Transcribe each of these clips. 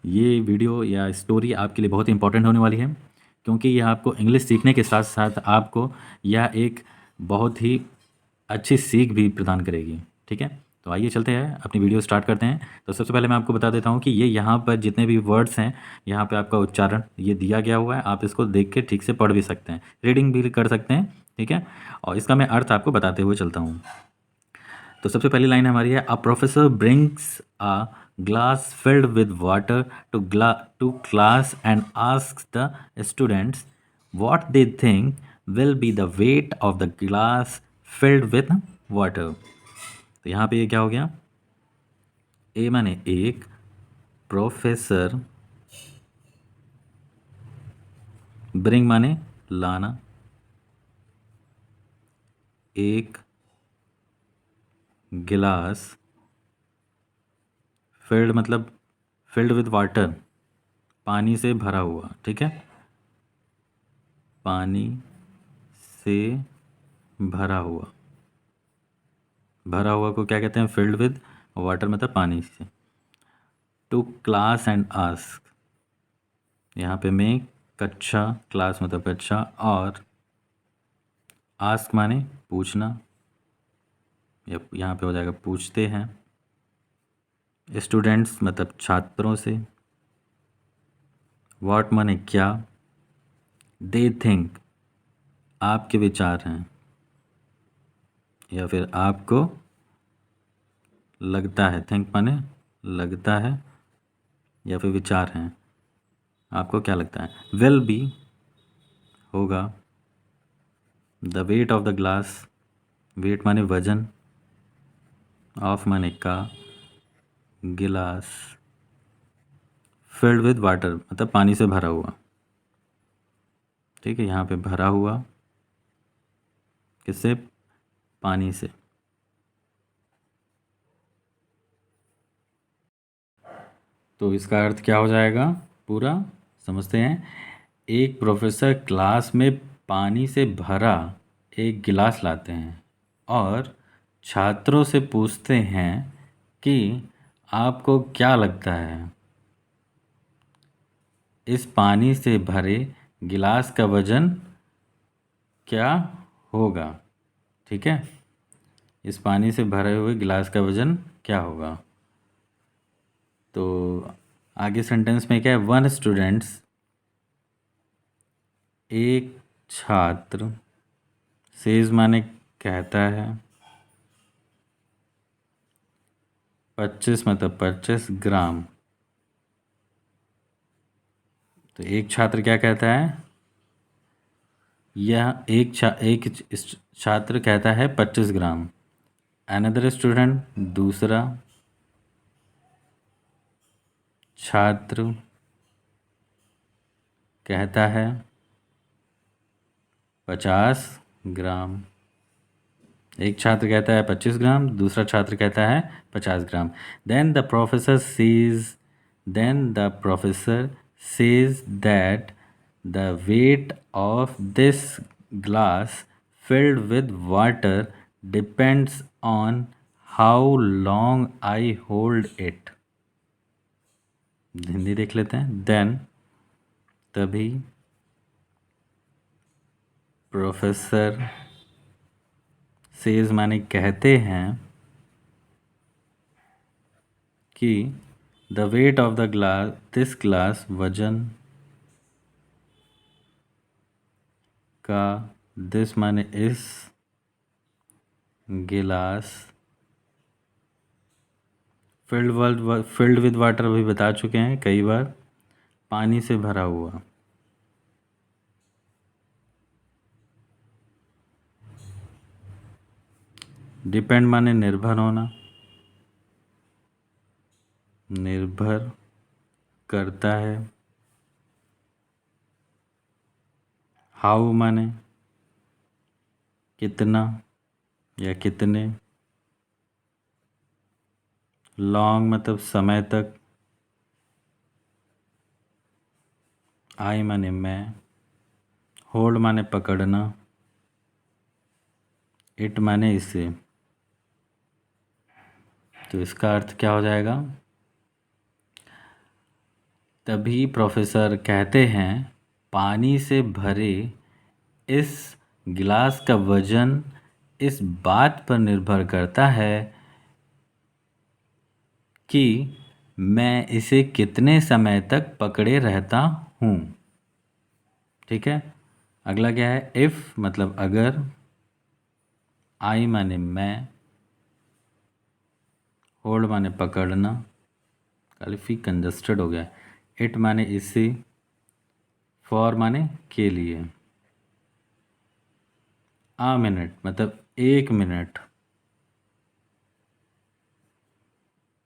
ये वीडियो या स्टोरी आपके लिए बहुत ही इंपॉर्टेंट होने वाली है, क्योंकि यह आपको इंग्लिश सीखने के साथ साथ आपको यह एक बहुत ही अच्छी सीख भी प्रदान करेगी। ठीक है, तो आइए चलते हैं, अपनी वीडियो स्टार्ट करते हैं। तो सबसे पहले मैं आपको बता देता हूँ कि ये यहाँ पर जितने भी वर्ड्स हैं, यहाँ पे आपका उच्चारण ये दिया गया हुआ है। आप इसको देख के ठीक से पढ़ भी सकते हैं, रीडिंग भी कर सकते हैं। ठीक है, और इसका मैं अर्थ आपको बताते हुए चलता हूँ। तो सबसे पहली लाइन हमारी है, a professor brings a glass filled with water to class and asks the students what they think will be the weight of the glass filled with water. तो यहाँ पे ये क्या हो गया, ए माने एक, प्रोफेसर, ब्रिंग माने लाना, एक गिलास, फिल्ड मतलब फिल्ड विद वाटर, पानी से भरा हुआ। ठीक है, पानी से भरा हुआ, भरा हुआ को क्या कहते हैं, फिल्ड विद वाटर मतलब पानी से। टू क्लास एंड आस्क, यहाँ पे मैं कक्षा, क्लास मतलब कक्षा, और आस्क माने पूछना, या यहाँ पे हो जाएगा पूछते हैं। स्टूडेंट्स मतलब छात्रों से। व्हाट माने क्या। दे थिंक आपके विचार हैं, या फिर आपको लगता है। थिंक माने लगता है या फिर विचार हैं, आपको क्या लगता है। विल बी होगा, the weight of the glass, weight माने वजन, ऑफ माने का, गिलास, फिल्ड विद वाटर मतलब पानी से भरा हुआ। ठीक है, यहाँ पे भरा हुआ किससे, पानी से। तो इसका अर्थ क्या हो जाएगा पूरा समझते हैं। एक प्रोफेसर क्लास में पानी से भरा एक गिलास लाते हैं और छात्रों से पूछते हैं कि आपको क्या लगता है, इस पानी से भरे गिलास का वजन क्या होगा। ठीक है, इस पानी से भरे हुए गिलास का वजन क्या होगा। तो आगे सेंटेंस में क्या है, वन स्टूडेंट्स, एक छात्र, सेज माने कहता है, 25 मतलब 25 ग्राम। तो एक छात्र क्या कहता है, यह एक छात्र कहता है 25 ग्राम। अनदर स्टूडेंट दूसरा छात्र कहता है 50 ग्राम। एक छात्र कहता है 25 ग्राम, दूसरा छात्र कहता है 50 ग्राम। Then the professor sees then the professor says that the weight of this glass filled with water depends on how long I hold it। Hindi देख लेते हैं। देन तभी प्रोफेसर सेज माने कहते हैं कि the weight of the glass this glass वजन का, दिस माने इस, गिलास, फिल्ड विद वाटर भी बता चुके हैं कई बार, पानी से भरा हुआ। डिपेंड माने निर्भर होना, निर्भर करता है। हाउ माने कितना या कितने। लॉन्ग मतलब समय तक। आई माने मैं। होल्ड माने पकड़ना। इट माने इसे। तो इसका अर्थ क्या हो जाएगा, तभी प्रोफेसर कहते हैं पानी से भरे इस गिलास का वजन इस बात पर निर्भर करता है कि मैं इसे कितने समय तक पकड़े रहता हूँ। ठीक है, अगला क्या है? इफ़ मतलब अगर, आई माने मैं, होल्ड माने पकड़ना, काफ़ी कंजस्टेड हो गया। इट माने इसे, फॉर माने के लिए, आ मिनट मतलब 1 मिनट,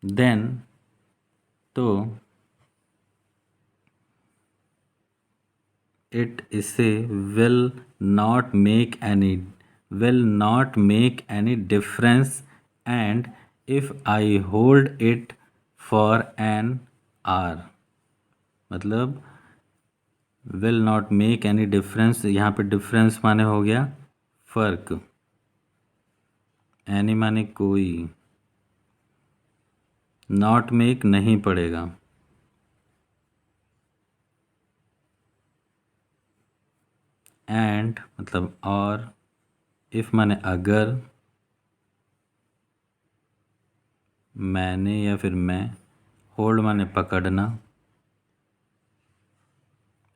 देन तो इट इसे will not make any difference and if I hold it for an hour मतलब will not make any difference, यहाँ पे difference माने हो गया फर्क, any माने कोई, not make नहीं पड़ेगा, and मतलब और, if माने अगर, मैंने या फिर मैं, होल्ड माने पकड़ना,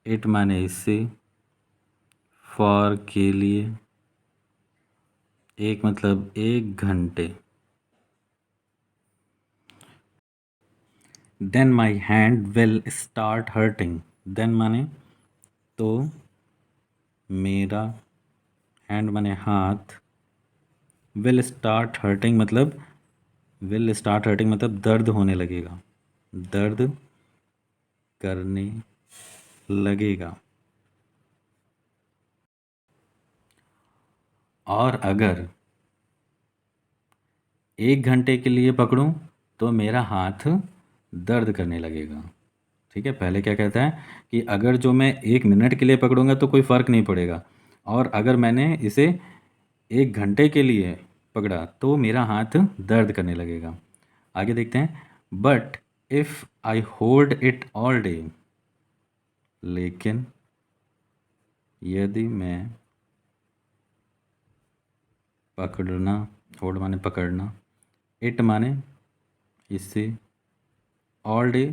इट माने इससे, फॉर के लिए, एक मतलब 1 घंटे, then my hand will start hurting, then माने तो, मेरा, हैंड माने हाथ, विल स्टार्ट हर्टिंग मतलब दर्द होने लगेगा, दर्द करने लगेगा। और अगर 1 घंटे के लिए पकड़ूं तो मेरा हाथ दर्द करने लगेगा। ठीक है, पहले क्या कहता है कि अगर जो मैं 1 मिनट के लिए पकड़ूंगा तो कोई फ़र्क नहीं पड़ेगा, और अगर मैंने इसे 1 घंटे के लिए पकड़ा तो मेरा हाथ दर्द करने लगेगा। आगे देखते हैं, but if I hold it all day, लेकिन यदि मैं पकड़ना, होल्ड माने पकड़ना, इट माने इससे, ऑल डे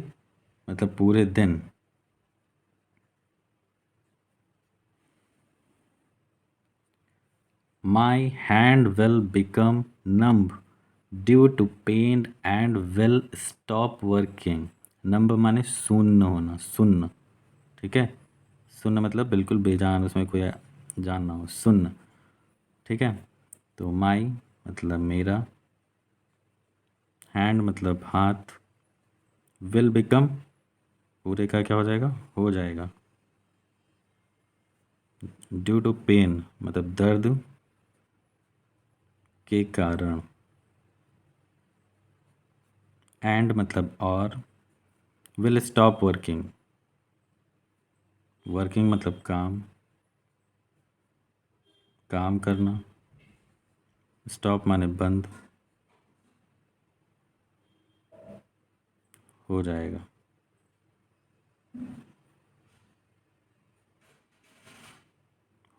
मतलब पूरे दिन, my hand will become numb due to pain and will stop working। numb माने शून्य होना, सुन्न। ठीक है, सुन्न मतलब बिल्कुल बेजान, उसमें कोई जान ना हो, सुन्न। ठीक है, तो माई मतलब मेरा, हैंड मतलब हाथ, विल बिकम पूरे का क्या हो जाएगा? हो जाएगा। ड्यू टू पेन मतलब दर्द के कारण, एंड मतलब और, विल स्टॉप वर्किंग, वर्किंग मतलब काम, काम करना, स्टॉप माने बंद, हो जाएगा।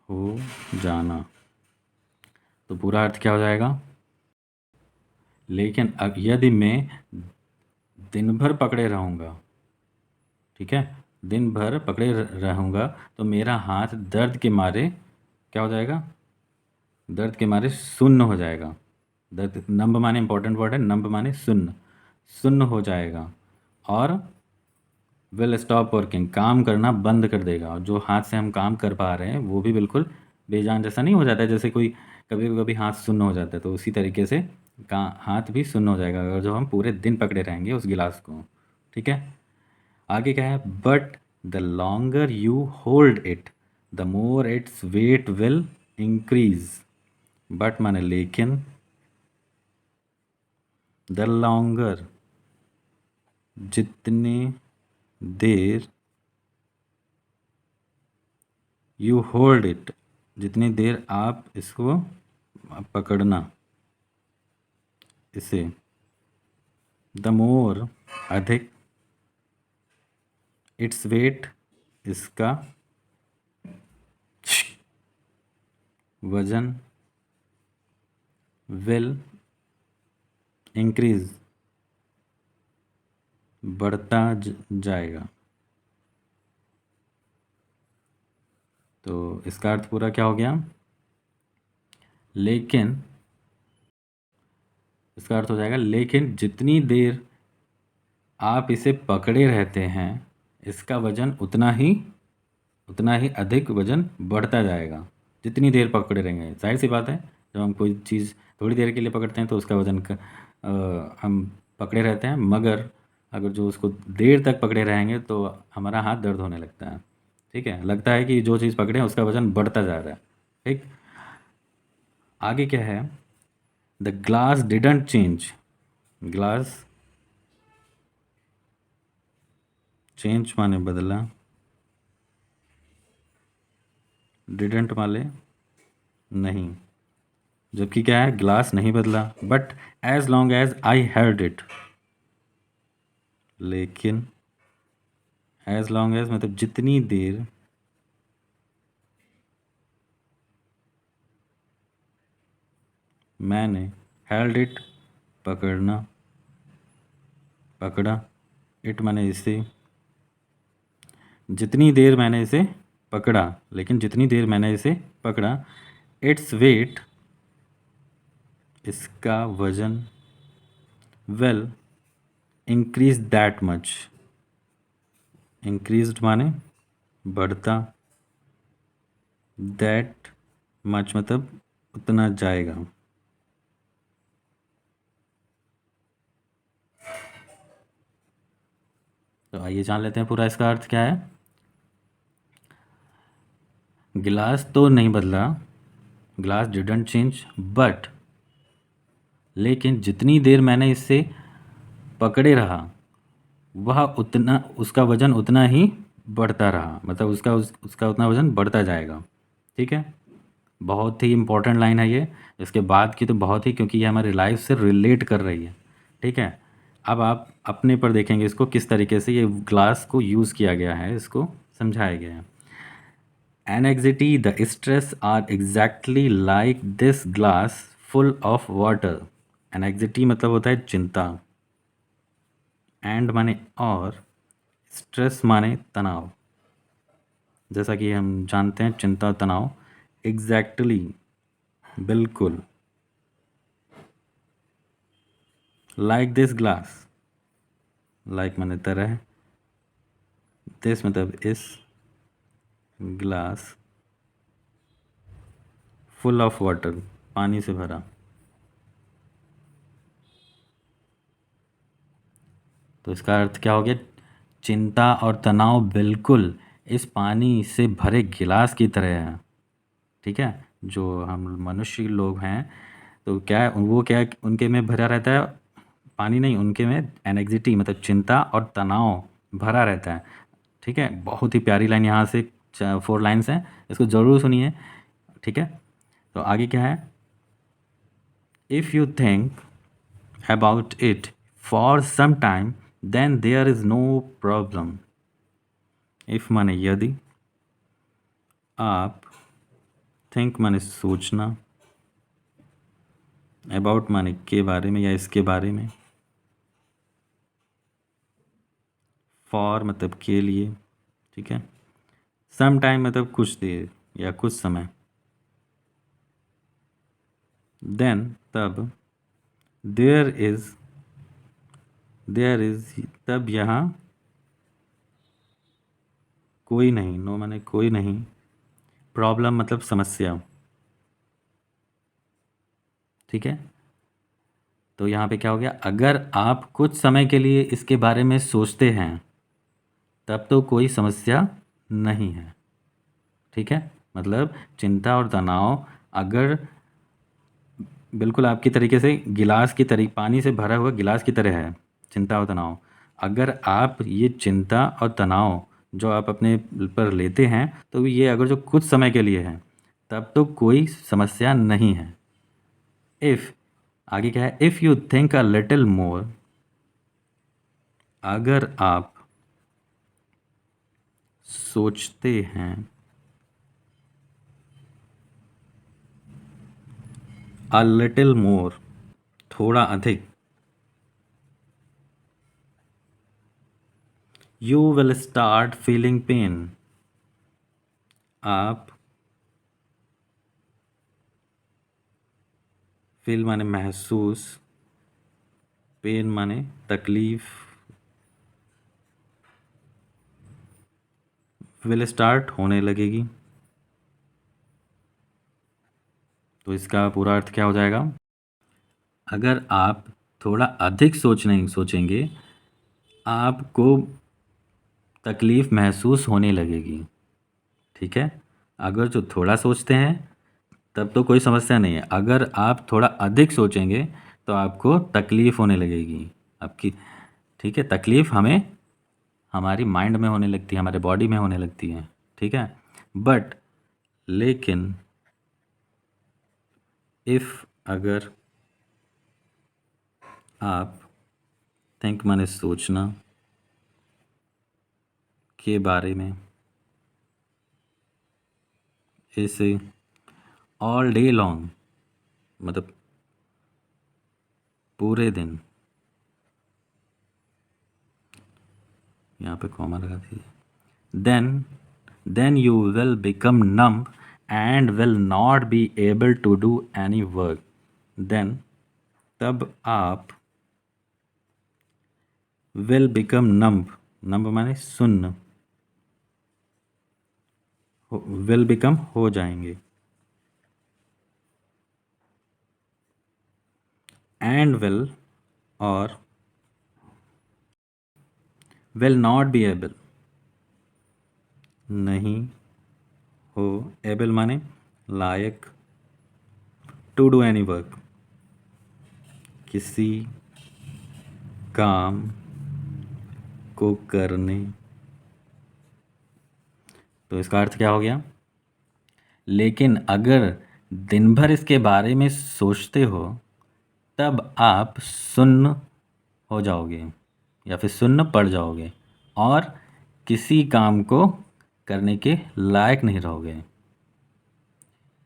हो जाना, तो पूरा अर्थ क्या हो जाएगा? लेकिन अब यदि मैं दिन भर पकड़े रहूँगा, ठीक है, दिन भर पकड़े रहूँगा तो मेरा हाथ दर्द के मारे क्या हो जाएगा? दर्द के मारे सुन्न हो जाएगा। दर्द, नंब माने इंपॉर्टेंट वर्ड है, नंब माने सुन्न, सुन्न हो जाएगा, और विल स्टॉप वर्किंग काम करना बंद कर देगा। और जो हाथ से हम काम कर पा रहे हैं वो भी बिल्कुल बेजान जैसा नहीं हो जाता है, जैसे कोई कभी कभी हाथ सुन्न हो जाता है, तो उसी तरीके से का हाथ भी सुन्न हो जाएगा अगर जो हम पूरे दिन पकड़े रहेंगे उस गिलास को। ठीक है, आगे क्या है? But the longer you hold it the more its weight will increase. But माने लेकिन, द लॉन्गर जितनी देर, यू होल्ड इट जितनी देर आप इसको पकड़ना, इसे, द मोर अधिक, इट्स वेट, इसका वजन, विल इंक्रीज, बढ़ता जाएगा। तो इसका अर्थ पूरा क्या हो गया? लेकिन इसका अर्थ हो जाएगा, लेकिन जितनी देर आप इसे पकड़े रहते हैं, इसका वजन उतना ही अधिक वजन बढ़ता जाएगा। जितनी देर पकड़े रहेंगे, जाहिर सी बात है, जब हम कोई चीज़ थोड़ी देर के लिए पकड़ते हैं तो उसका वजन हम पकड़े रहते हैं, मगर अगर जो उसको देर तक पकड़े रहेंगे तो हमारा हाथ दर्द होने लगता है। ठीक है, लगता है कि जो चीज़ पकड़े हैं उसका वजन बढ़ता जा रहा है। ठीक, आगे क्या है? The glass didn't change. Glass change माने बदला, डिडंट माने नहीं, जबकि क्या है, ग्लास नहीं बदला। But as long as I held it, लेकिन एज लॉन्ग एज मतलब जितनी देर मैंने, हेल्ड इट पकड़ना, पकड़ा, इट माने इसे, जितनी देर मैंने इसे पकड़ा, लेकिन जितनी देर मैंने इसे पकड़ा, इट्स वेट, इसका वजन, well increase that much, increased माने बढ़ता, दैट मच मतलब उतना जाएगा। तो आइए जान लेते हैं पूरा इसका अर्थ क्या है। गिलास तो नहीं बदला, ग्लास डिडंट चेंज, बट लेकिन जितनी देर मैंने इसे पकड़े रहा, वह उतना, उसका वजन उतना ही बढ़ता रहा, मतलब उसका उतना वजन बढ़ता जाएगा। ठीक है, बहुत ही इम्पोर्टेंट लाइन है ये। इसके बाद की तो बहुत ही, क्योंकि ये हमारी लाइफ से रिलेट कर रही है। ठीक है, अब आप अपने पर देखेंगे इसको किस तरीके से ये ग्लास को यूज़ किया गया है, इसको समझाया गया है। Anxiety, the stress are exactly like this glass full of water. Anxiety मतलब होता है चिंता, एंड माने और, स्ट्रेस माने तनाव। जैसा कि हम जानते हैं चिंता तनाव, एग्जैक्टली बिल्कुल, लाइक दिस ग्लास, लाइक माने तरह, दिस मतलब इस, ग्लास फुल ऑफ वाटर पानी से भरा। तो इसका अर्थ क्या हो गया? चिंता और तनाव बिल्कुल इस पानी से भरे गिलास की तरह है। ठीक है, जो हम मनुष्य लोग हैं तो क्या है, वो क्या है, उनके में भरा रहता है पानी नहीं, उनके में एनेक्सिटी मतलब चिंता और तनाव भरा रहता है। ठीक है, बहुत ही प्यारी लाइन, यहाँ से 4 लाइन्स हैं, इसको ज़रूर सुनिए। ठीक है, तो आगे क्या है? If you think about it for some time then there is no problem. If माने यदि, आप, थिंक माने सोचना, अबाउट माने के बारे में या इसके बारे में, फॉर मतलब के लिए। ठीक है, सम टाइम मतलब कुछ देर या कुछ समय, देन तब, देयर इज़, देयर इज़ तब यहाँ कोई नहीं, नो माने कोई नहीं, प्रॉब्लम मतलब समस्या। ठीक है, तो यहाँ पे क्या हो गया? अगर आप कुछ समय के लिए इसके बारे में सोचते हैं तब तो कोई समस्या नहीं है। ठीक है, मतलब चिंता और तनाव अगर बिल्कुल आपकी तरीके से गिलास की तरह, पानी से भरा हुआ गिलास की तरह है चिंता और तनाव। अगर आप ये चिंता और तनाव जो आप अपने पर लेते हैं, तो ये अगर जो कुछ समय के लिए है तब तो कोई समस्या नहीं है। इफ़, आगे क्या है? If you think a little more, अगर आप सोचते हैं a little more, थोड़ा अधिक, you will start feeling pain, आप फील माने महसूस, पेन माने तकलीफ, विल स्टार्ट होने लगेगी। तो इसका पूरा अर्थ क्या हो जाएगा? अगर आप थोड़ा अधिक सोचेंगे, आपको तकलीफ महसूस होने लगेगी। ठीक है, अगर जो थोड़ा सोचते हैं तब तो कोई समस्या नहीं है, अगर आप थोड़ा अधिक सोचेंगे तो आपको तकलीफ होने लगेगी आपकी। ठीक है, तकलीफ हमें हमारी माइंड में होने लगती है, हमारे बॉडी में होने लगती है। ठीक है, बट लेकिन इफ़ अगर आप थिंक माने सोचना के बारे में ऐसे ऑल डे लॉन्ग, मतलब पूरे दिन, यहाँ पे कॉमा लगा दीजिए, then you will become numb and will not be able to do any work. Then तब आप विल बिकम नम्ब माने सुन्न, विल बिकम हो जाएंगे, एंड विल और विल नॉट बी एबल, नहीं हो, एबल माने लायक, टू डू एनी वर्क, किसी काम को करने। तो इसका अर्थ क्या हो गया? लेकिन अगर दिन भर इसके बारे में सोचते हो तब आप सुन्न हो जाओगे या फिर सुन्न पड़ जाओगे और किसी काम को करने के लायक नहीं रहोगे।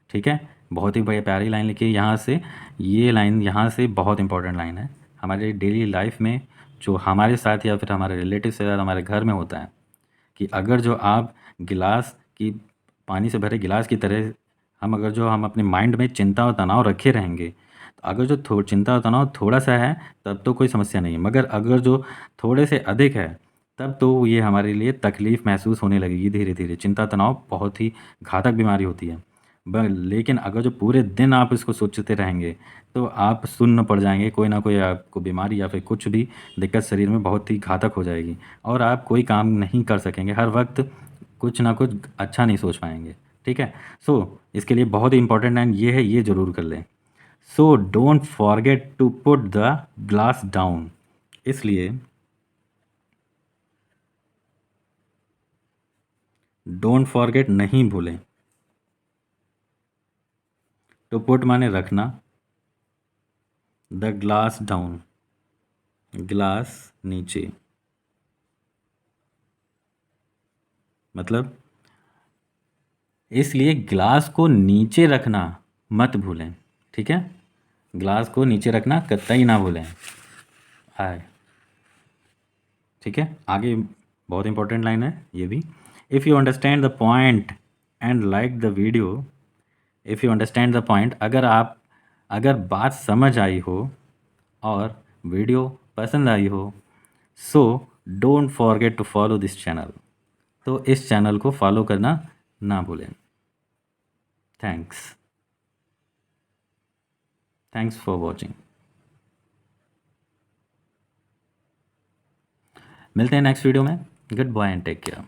ठीक है, बहुत ही बढ़िया प्यारी लाइन लिखी है यहाँ से। ये लाइन यहाँ से बहुत इंपॉर्टेंट लाइन है हमारे डेली लाइफ में, जो हमारे साथ या फिर हमारे रिलेटिव से ज़्यादा हमारे घर में होता है, कि अगर जो आप गिलास की पानी से भरे गिलास की तरह हम अपने माइंड में चिंता और तनाव रखे रहेंगे, तो अगर जो चिंता और तनाव थोड़ा सा है तब तो कोई समस्या नहीं है, मगर अगर जो थोड़े से अधिक है तब तो ये हमारे लिए तकलीफ़ महसूस होने लगेगी धीरे धीरे। चिंता तनाव बहुत ही घातक बीमारी होती है। लेकिन अगर जो पूरे दिन आप इसको सोचते रहेंगे तो आप सुन्न पड़ जाएंगे, कोई ना कोई आपको बीमारी या फिर कुछ भी दिक्कत शरीर में बहुत ही घातक हो जाएगी और आप कोई काम नहीं कर सकेंगे, हर वक्त कुछ ना कुछ अच्छा नहीं सोच पाएंगे। ठीक है, इसके लिए बहुत ही इंपॉर्टेंट लाइन ये है, ये ज़रूर कर लें। So don't forget to put the glass down, इसलिए डोंट फॉरगेट नहीं भूलें, टू पुट माने रखना, द ग्लास डाउन ग्लास नीचे, मतलब इसलिए ग्लास को नीचे रखना मत भूलें। ठीक है, ग्लास को नीचे रखना कतई ना भूलें। आए, ठीक है, आगे बहुत इंपॉर्टेंट लाइन है ये भी। If you understand the point and like the video, if you understand the point, अगर बात समझ आई हो और वीडियो पसंद आई हो, so don't forget to follow this channel, तो इस चैनल को फॉलो करना ना भूलें। Thanks thanks for watching. मिलते हैं नेक्स्ट वीडियो में। Goodbye and take care.